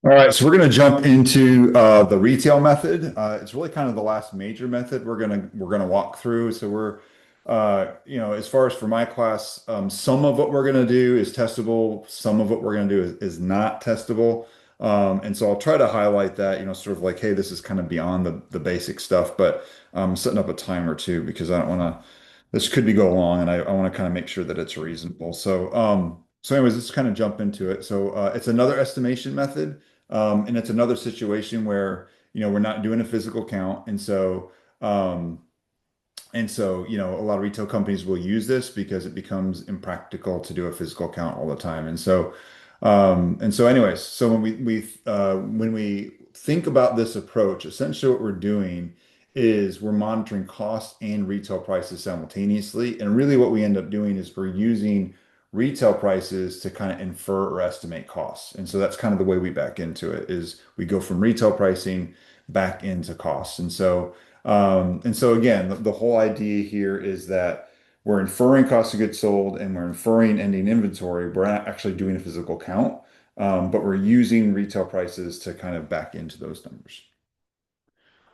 All right, so we're going to jump into the retail method. It's really kind of the last major method we're gonna walk through. So as far as for my class, some of what we're going to do is testable. Some of what we're going to do is not testable. And so I'll try to highlight that, sort of like, hey, this is kind of beyond the basic stuff, but I'm setting up a timer too because I don't want to. This could be go long, and I want to kind of make sure that it's reasonable. So anyways, let's kind of jump into it. So it's another estimation method. And it's another situation where, we're not doing a physical count. Um, a lot of retail companies will use this because it becomes impractical to do a physical count all the time. Anyways, so when we think about this approach, essentially what we're doing is we're monitoring costs and retail prices simultaneously. And really what we end up doing is we're using retail prices to kind of infer or estimate costs. And so that's kind of the way we back into it is we go from retail pricing back into costs. And so again, the whole idea here is that we're inferring cost of goods sold and we're inferring ending inventory. We're not actually doing a physical count, but we're using retail prices to kind of back into those numbers.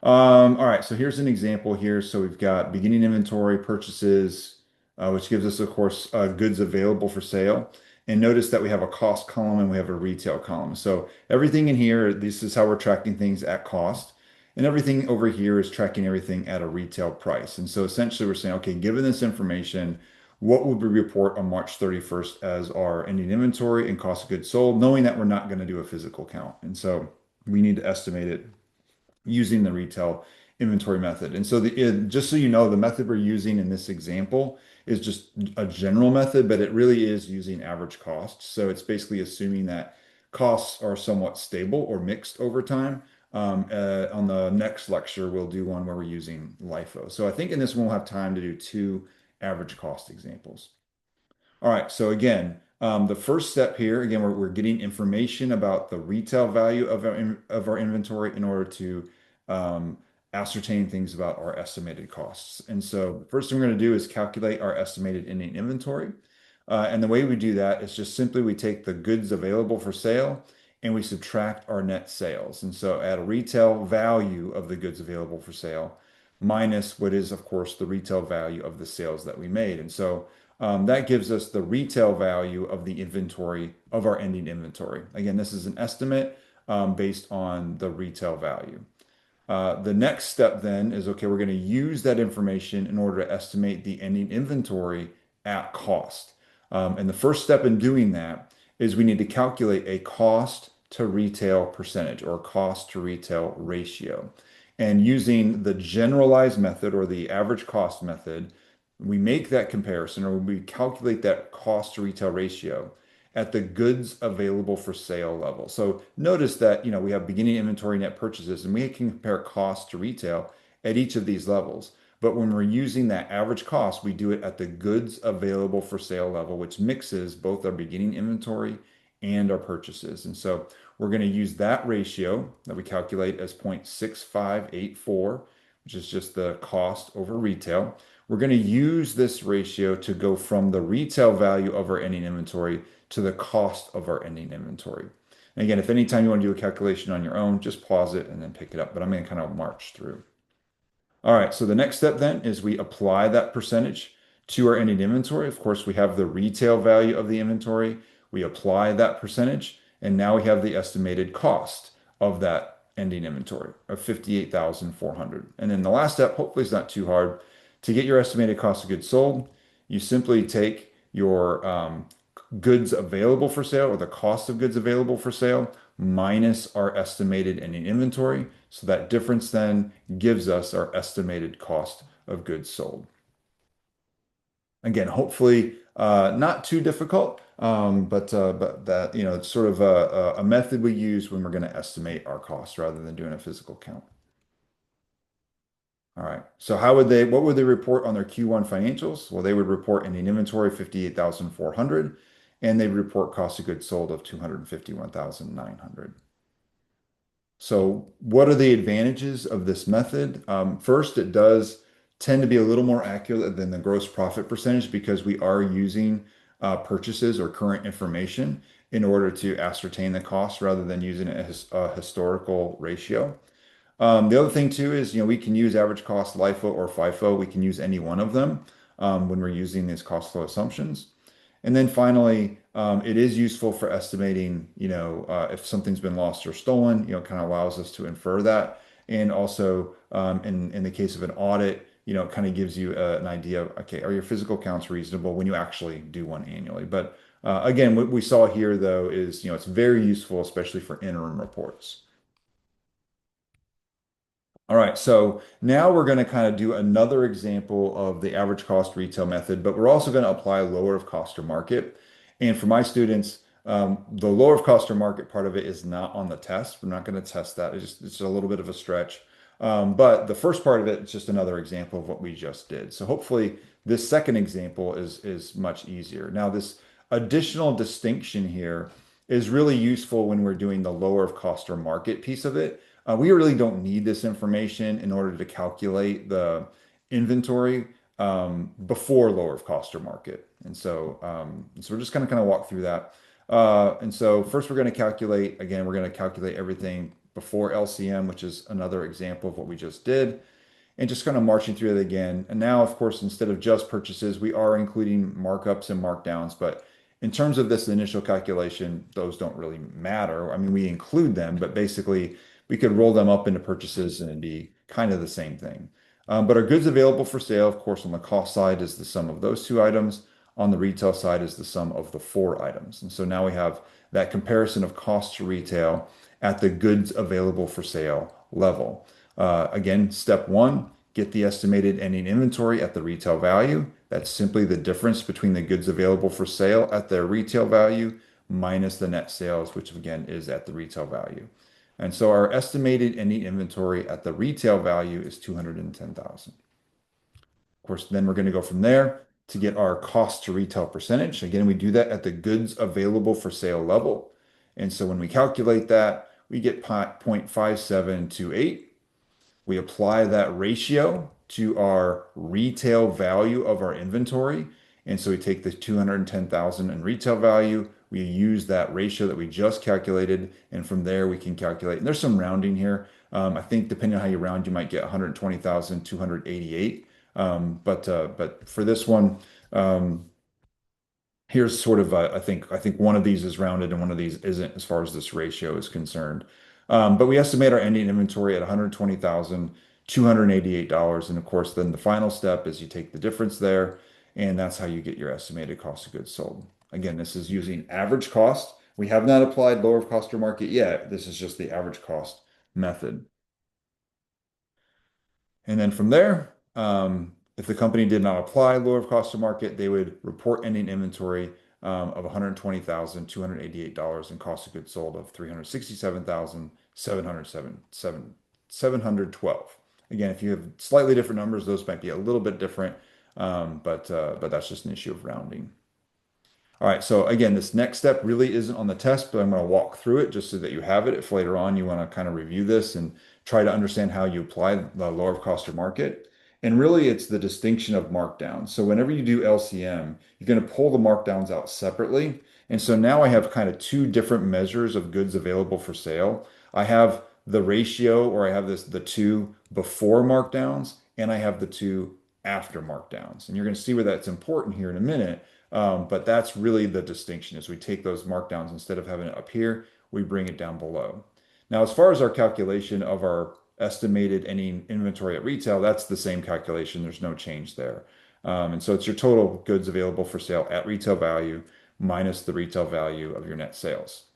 All right, so here's an example here. So we've got beginning inventory purchases, which gives us, of course, goods available for sale. And notice that we have a cost column and we have a retail column. So everything in here, this is how we're tracking things at cost. And everything over here is tracking everything at a retail price. And so essentially we're saying, okay, given this information, what would we report on March 31st as our ending inventory and cost of goods sold, knowing that we're not going to do a physical count. And so we need to estimate it using the retail inventory method. And so just so you know, the method we're using in this example is just a general method, but it really is using average cost. So it's basically assuming that costs are somewhat stable or mixed over time. On the next lecture, we'll do one where we're using LIFO. So I think in this one, we'll have time to do two average cost examples. All right, so again, the first step here, again, we're getting information about the retail value of our inventory in order to um, ascertain things about our estimated costs. And so the first thing we're going to do is calculate our estimated ending inventory. And the way we do that is just simply we take the goods available for sale and we subtract our net sales. And so at a retail value of the goods available for sale minus what is, of course, the retail value of the sales that we made. And so that gives us the retail value of the inventory of our ending inventory. Again, this is an estimate based on the retail value. The next step then is, okay, we're going to use that information in order to estimate the ending inventory at cost. And the first step in doing that is we need to calculate a cost to retail percentage or cost to retail ratio. And using the generalized method or the average cost method, we make that comparison or we calculate that cost to retail ratio at the goods available for sale level. So notice that, we have beginning inventory net purchases and we can compare cost to retail at each of these levels. But when we're using that average cost, we do it at the goods available for sale level, which mixes both our beginning inventory and our purchases. And so we're going to use that ratio that we calculate as 0.6584, which is just the cost over retail. We're going to use this ratio to go from the retail value of our ending inventory to the cost of our ending inventory. And again, if anytime you want to do a calculation on your own, just pause it and then pick it up. But I'm going to kind of march through. All right, so the next step then is we apply that percentage to our ending inventory. Of course, we have the retail value of the inventory. We apply that percentage, and now we have the estimated cost of that ending inventory of 58,400. And then the last step, hopefully it's not too hard. To get your estimated cost of goods sold, you simply take your goods available for sale or the cost of goods available for sale minus our estimated ending inventory. So that difference then gives us our estimated cost of goods sold. Again, hopefully not too difficult, but that, it's sort of a method we use when we're going to estimate our costs rather than doing a physical count. All right. So what would they report on their Q1 financials? Well, they would report ending inventory 58,400 and they report cost of goods sold of 251,900. So what are the advantages of this method? First, it does tend to be a little more accurate than the gross profit percentage because we are using purchases or current information in order to ascertain the cost rather than using a historical ratio. The other thing too is, we can use average cost LIFO or FIFO. We can use any one of them when we're using these cost flow assumptions. And then finally, it is useful for estimating, if something's been lost or stolen, it kind of allows us to infer that. And also, in the case of an audit, it kind of gives you an idea of, okay, are your physical counts reasonable when you actually do one annually? But again, what we saw here though is, it's very useful, especially for interim reports. All right, so now we're going to kind of do another example of the average cost retail method, but we're also going to apply lower of cost or market. And for my students, the lower of cost or market part of it is not on the test. We're not going to test that. It's a little bit of a stretch. But the first part of it is just another example of what we just did. So hopefully this second example is much easier. Now, this additional distinction here is really useful when we're doing the lower of cost or market piece of it. We really don't need this information in order to calculate the inventory before lower of cost or market. And so we're just going to kind of walk through that. And so first we're going to calculate, again, we're going to calculate everything before LCM, which is another example of what we just did, and just kind of marching through it again. And now, of course, instead of just purchases, we are including markups and markdowns, but in terms of this initial calculation, those don't really matter. I mean, we include them, but basically we could roll them up into purchases and it'd be kind of the same thing. But our goods available for sale, of course, on the cost side is the sum of those two items. On the retail side is the sum of the four items. And so now we have that comparison of cost to retail at the goods available for sale level. Again, step one, get the estimated ending inventory at the retail value. That's simply the difference between the goods available for sale at their retail value minus the net sales, which again is at the retail value. And so our estimated ending inventory at the retail value is 210,000. Of course, then we're going to go from there to get our cost to retail percentage. Again, we do that at the goods available for sale level. And so when we calculate that, we get 0.5728. We apply that ratio to our retail value of our inventory. And so we take the 210,000 in retail value, we use that ratio that we just calculated, and from there we can calculate. And there's some rounding here. I think depending on how you round, you might get 120,288. But for this one, here's sort of I think one of these is rounded and one of these isn't as far as this ratio is concerned. But we estimate our ending inventory at $120,288. And of course, then the final step is you take the difference there, and that's how you get your estimated cost of goods sold. Again, this is using average cost. We have not applied lower of cost or market yet. This is just the average cost method. And then from there, if the company did not apply lower of cost to market, they would report ending inventory of $120,288 and cost of goods sold of 367,712. Again, if you have slightly different numbers, those might be a little bit different, but that's just an issue of rounding. All right, so again, this next step really isn't on the test, but I'm going to walk through it just so that you have it. If later on you want to kind of review this and try to understand how you apply the lower of cost or market. And really, it's the distinction of markdowns. So whenever you do LCM, you're going to pull the markdowns out separately. And so now I have kind of two different measures of goods available for sale. I have the ratio, or I have the two before markdowns, and I have the two after markdowns. And you're going to see where that's important here in a minute. But that's really the distinction is we take those markdowns instead of having it up here, we bring it down below. Now, as far as our calculation of our estimated ending inventory at retail, that's the same calculation. There's no change there. And so it's your total goods available for sale at retail value minus the retail value of your net sales.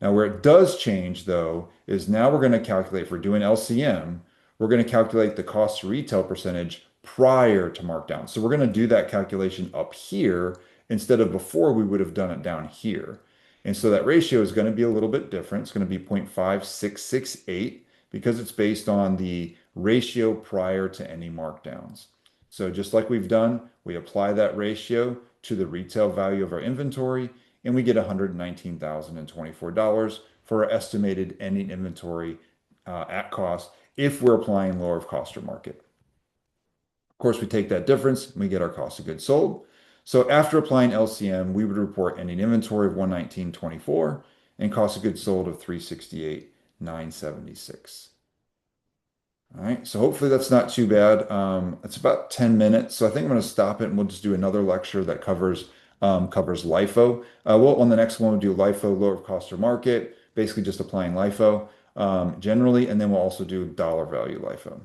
Now, where it does change, though, is now we're going to calculate, if we're doing LCM, we're going to calculate the cost to retail percentage prior to markdown. So we're going to do that calculation up here instead of before we would have done it down here. And so that ratio is going to be a little bit different. It's going to be 0.5668 because it's based on the ratio prior to any markdowns. So just like we've done, we apply that ratio to the retail value of our inventory, and we get $119,024 for our estimated ending inventory at cost if we're applying lower of cost or market. Of course, we take that difference and we get our cost of goods sold. So after applying LCM, we would report ending inventory of 119.24 and cost of goods sold of 368,976. All right, so hopefully that's not too bad. It's about 10 minutes, so I think I'm going to stop it and we'll just do another lecture that covers LIFO. Well, on the next one, we'll do LIFO, lower of cost or market, basically just applying LIFO generally, and then we'll also do dollar value LIFO.